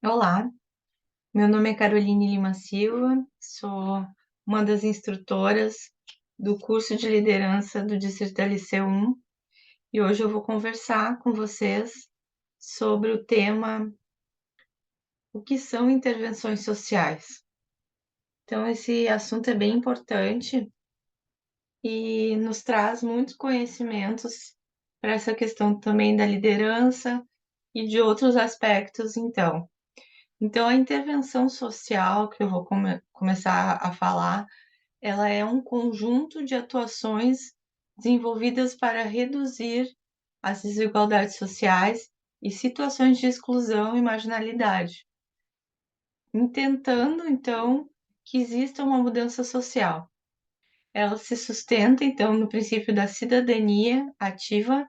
Olá, meu nome é Caroline Lima Silva, sou uma das instrutoras do curso de liderança do Distrito LC1 e hoje eu vou conversar com vocês sobre o tema o que são intervenções sociais. Então, esse assunto é bem importante e nos traz muitos conhecimentos para essa questão também da liderança e de outros aspectos, então. Então, a intervenção social que eu vou começar a falar, ela é um conjunto de atuações desenvolvidas para reduzir as desigualdades sociais e situações de exclusão e marginalidade, intentando, então, que exista uma mudança social. Ela se sustenta, então, no princípio da cidadania ativa,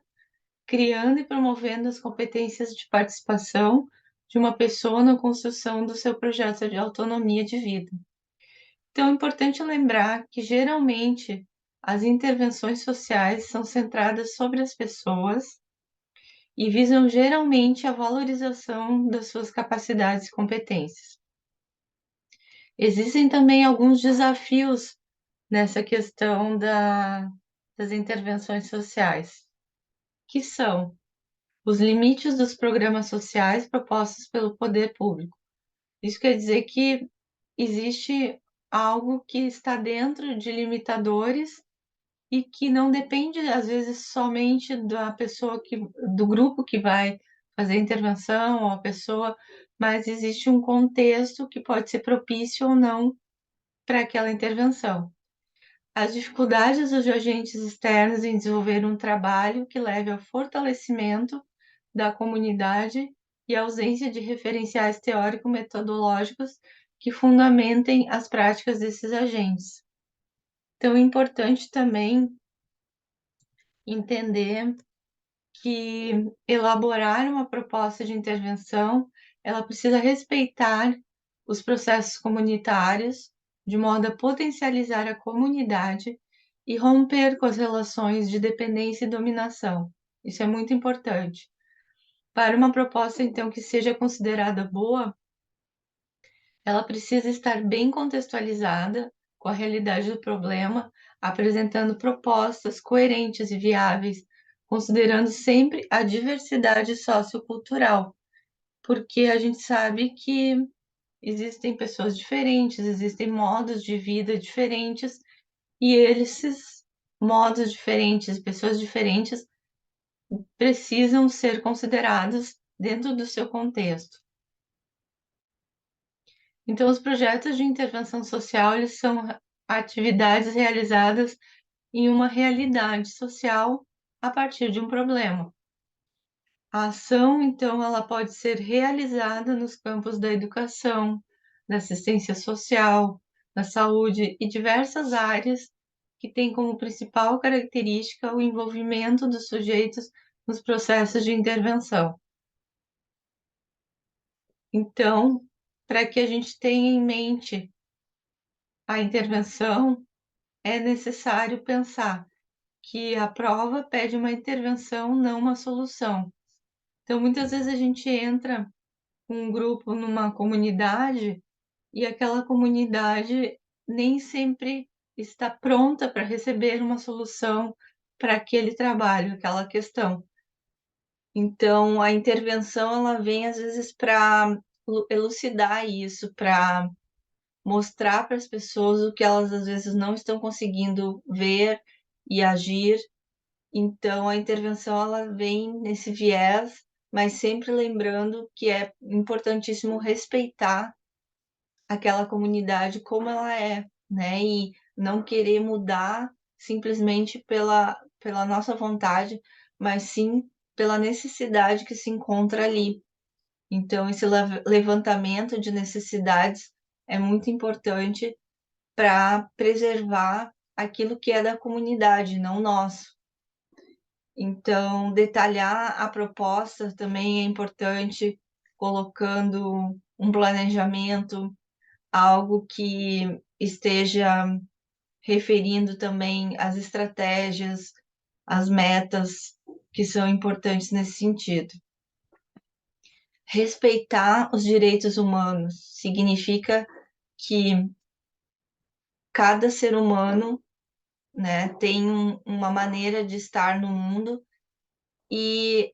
criando e promovendo as competências de participação de uma pessoa na construção do seu projeto de autonomia de vida. Então, é importante lembrar que, geralmente, as intervenções sociais são centradas sobre as pessoas e visam, geralmente, a valorização das suas capacidades e competências. Existem também alguns desafios nessa questão das intervenções sociais, que são os limites dos programas sociais propostos pelo poder público. Isso quer dizer que existe algo que está dentro de limitadores e que não depende, às vezes, somente da pessoa do grupo que vai fazer a intervenção, ou a pessoa, mas existe um contexto que pode ser propício ou não para aquela intervenção. As dificuldades dos agentes externos em desenvolver um trabalho que leve ao fortalecimento da comunidade e a ausência de referenciais teórico-metodológicos que fundamentem as práticas desses agentes. Então, é importante também entender que elaborar uma proposta de intervenção, ela precisa respeitar os processos comunitários, de modo a potencializar a comunidade e romper com as relações de dependência e dominação. Isso é muito importante. Para uma proposta, então, que seja considerada boa, ela precisa estar bem contextualizada com a realidade do problema, apresentando propostas coerentes e viáveis, considerando sempre a diversidade sociocultural, porque a gente sabe que existem pessoas diferentes, existem modos de vida diferentes, e esses modos diferentes, pessoas diferentes, precisam ser considerados dentro do seu contexto. Então, os projetos de intervenção social, eles são atividades realizadas em uma realidade social a partir de um problema. A ação, então, ela pode ser realizada nos campos da educação, da assistência social, da saúde e diversas áreas que têm como principal característica o envolvimento dos sujeitos nos processos de intervenção. Então, para que a gente tenha em mente a intervenção, é necessário pensar que a prova pede uma intervenção, não uma solução. Então, muitas vezes a gente entra com um grupo numa comunidade e aquela comunidade nem sempre está pronta para receber uma solução para aquele trabalho, aquela questão. Então, a intervenção ela vem às vezes para elucidar isso, para mostrar para as pessoas o que elas às vezes não estão conseguindo ver e agir. Então, a intervenção ela vem nesse viés, mas sempre lembrando que é importantíssimo respeitar aquela comunidade como ela é, né? E não querer mudar simplesmente pela nossa vontade, mas sim pela necessidade que se encontra ali. Então, esse levantamento de necessidades é muito importante para preservar aquilo que é da comunidade, não nosso. Então, detalhar a proposta também é importante, colocando um planejamento, algo que esteja referindo também as estratégias, as metas que são importantes nesse sentido. Respeitar os direitos humanos significa que cada ser humano, né, tem uma maneira de estar no mundo e,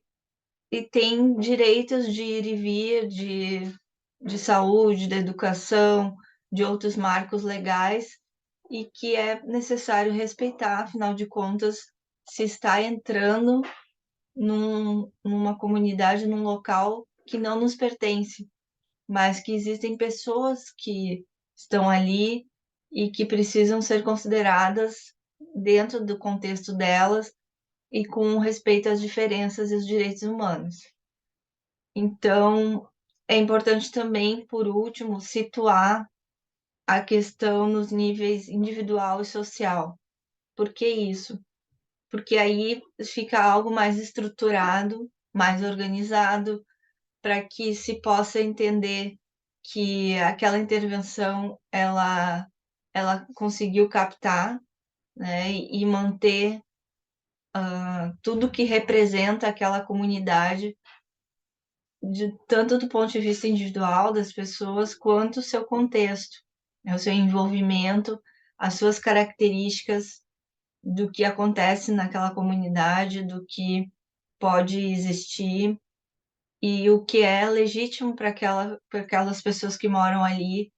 e tem direitos de ir e vir, de saúde, de educação, de outros marcos legais, e que é necessário respeitar, afinal de contas, se está entrando numa comunidade, num local que não nos pertence, mas que existem pessoas que estão ali e que precisam ser consideradas dentro do contexto delas e com respeito às diferenças e os direitos humanos. Então, é importante também, por último, situar a questão nos níveis individual e social. Por que isso? Porque aí fica algo mais estruturado, mais organizado, para que se possa entender que aquela intervenção ela conseguiu captar, né, e manter tudo que representa aquela comunidade, tanto do ponto de vista individual das pessoas, quanto o seu contexto, né, o seu envolvimento, as suas características do que acontece naquela comunidade, do que pode existir e o que é legítimo para aquelas pessoas que moram ali,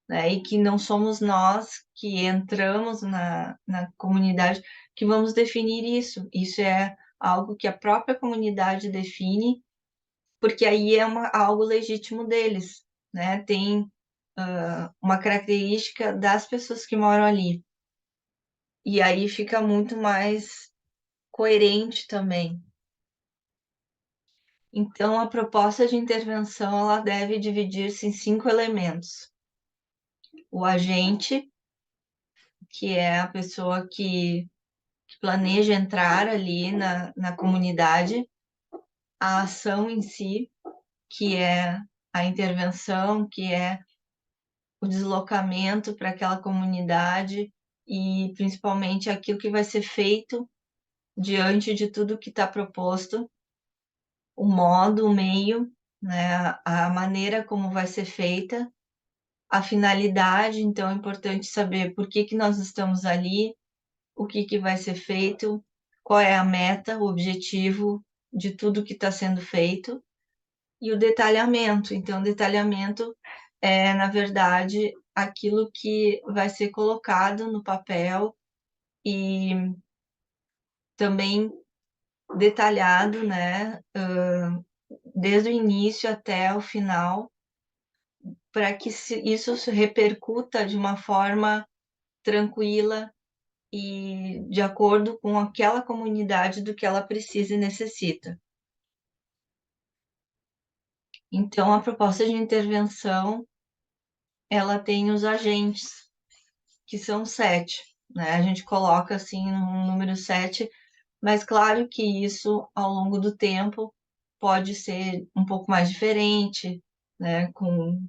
né? E que não somos nós que entramos na comunidade que vamos definir isso. Isso é algo que a própria comunidade define, porque aí é algo legítimo deles, né? Tem uma característica das pessoas que moram ali. E aí fica muito mais coerente também. Então, a proposta de intervenção ela deve dividir-se em 5 elementos: o agente, que é a pessoa que planeja entrar ali na comunidade, a ação em si, que é a intervenção, que é o deslocamento para aquela comunidade e principalmente aquilo que vai ser feito diante de tudo que está proposto, o modo, o meio, né, a maneira como vai ser feita, a finalidade. Então é importante saber por que nós estamos ali, o que vai ser feito, qual é a meta, o objetivo de tudo que está sendo feito, e o detalhamento. Então, o detalhamento é, na verdade, aquilo que vai ser colocado no papel e também detalhado, né, desde o início até o final, para que isso se repercuta de uma forma tranquila e de acordo com aquela comunidade do que ela precisa e necessita. Então, a proposta de intervenção, ela tem os agentes, que são 7, né? A gente coloca assim no número 7, mas claro que isso, ao longo do tempo, pode ser um pouco mais diferente, né? Com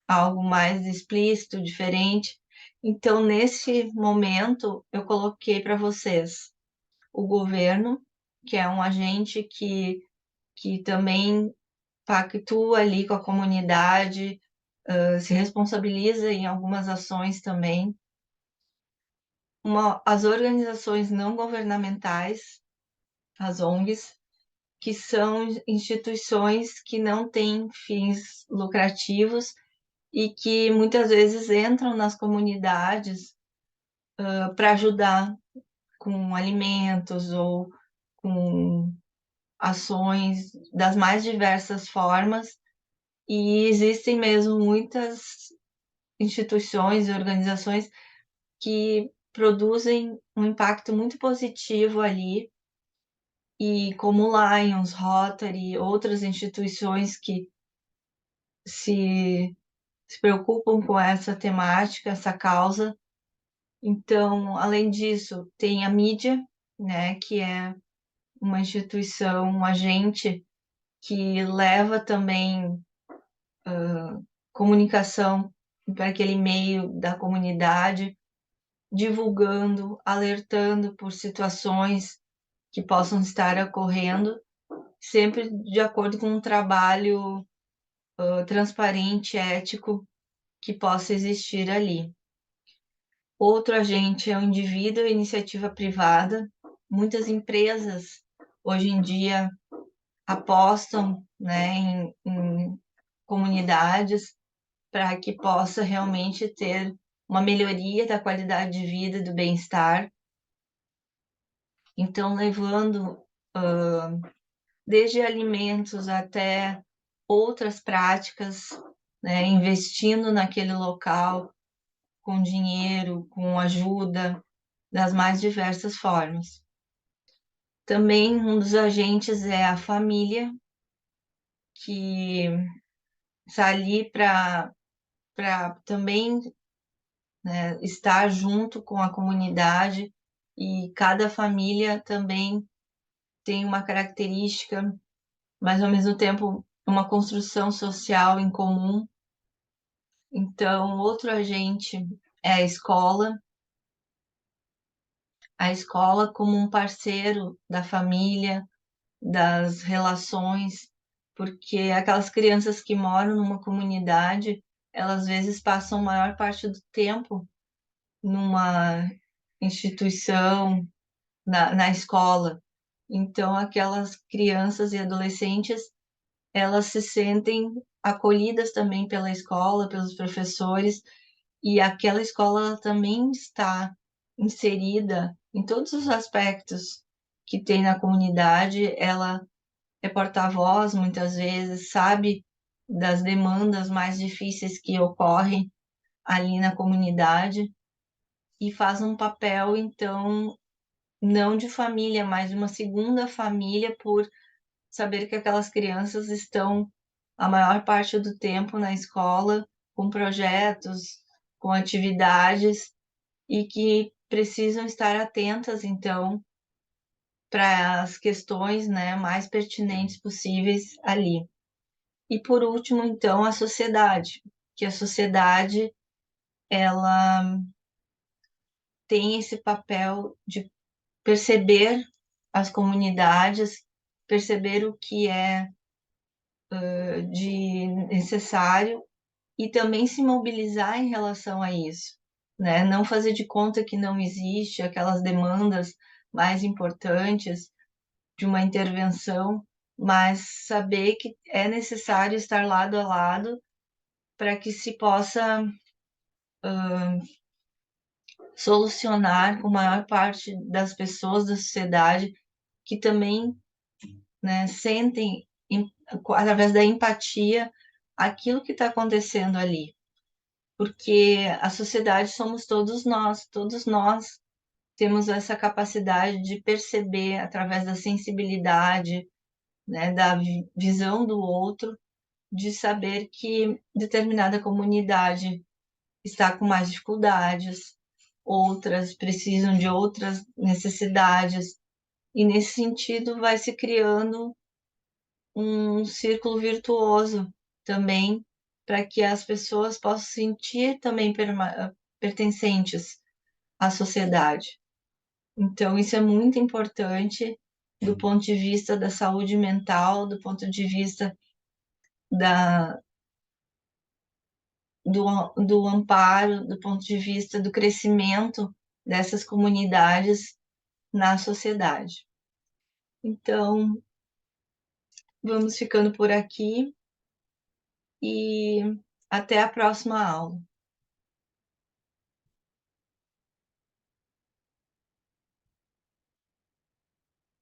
algo mais explícito, diferente. Então, nesse momento, eu coloquei para vocês o governo, que é um agente que também pactua ali com a comunidade, se responsabiliza em algumas ações também. As organizações não governamentais, as ONGs, que são instituições que não têm fins lucrativos e que muitas vezes entram nas comunidades para ajudar com alimentos ou com ações das mais diversas formas. E existem mesmo muitas instituições e organizações que produzem um impacto muito positivo ali, e como Lions, Rotary, outras instituições que se, se preocupam com essa temática, essa causa. Então, além disso, tem a mídia, né, que é uma instituição, um agente que leva também comunicação para aquele meio da comunidade, divulgando, alertando por situações que possam estar ocorrendo. sempre de acordo com um trabalho transparente, ético, que possa existir ali. Outro agente é o indivíduo, a iniciativa privada. Muitas empresas, hoje em dia, apostam, né, em comunidades para que possa realmente ter uma melhoria da qualidade de vida, do bem-estar. Então, levando desde alimentos até outras práticas, né, investindo naquele local com dinheiro, com ajuda, das mais diversas formas. Também um dos agentes é a família, que está ali para também, né, estar junto com a comunidade, e cada família também tem uma característica, mas ao mesmo tempo uma construção social em comum. Então, outro agente é a escola como um parceiro da família, das relações, porque aquelas crianças que moram numa comunidade, elas às vezes passam a maior parte do tempo numa instituição, na escola. Então, aquelas crianças e adolescentes, elas se sentem acolhidas também pela escola, pelos professores, e aquela escola também está inserida em todos os aspectos que tem na comunidade. Ela é porta-voz, muitas vezes, sabe das demandas mais difíceis que ocorrem ali na comunidade, e faz um papel, então, não de família, mas de uma segunda família, por saber que aquelas crianças estão a maior parte do tempo na escola, com projetos, com atividades, e que precisam estar atentas, então, para as questões, né, mais pertinentes possíveis ali. E por último, então, a sociedade, que a sociedade, ela tem esse papel de perceber as comunidades, perceber o que é de necessário, e também se mobilizar em relação a isso, né? Não fazer de conta que não existe aquelas demandas mais importantes de uma intervenção, mas saber que é necessário estar lado a lado para que se possa solucionar com a maior parte das pessoas da sociedade, que também, né, sentem, através da empatia, aquilo que está acontecendo ali. Porque a sociedade somos todos nós temos essa capacidade de perceber, através da sensibilidade, né, da visão do outro, de saber que determinada comunidade está com mais dificuldades, outras precisam de outras necessidades, e nesse sentido vai se criando um círculo virtuoso também, para que as pessoas possam sentir também pertencentes à sociedade. Então, isso é muito importante do ponto de vista da saúde mental, do ponto de vista da, do amparo, do ponto de vista do crescimento dessas comunidades na sociedade. Então, vamos ficando por aqui, e até a próxima aula.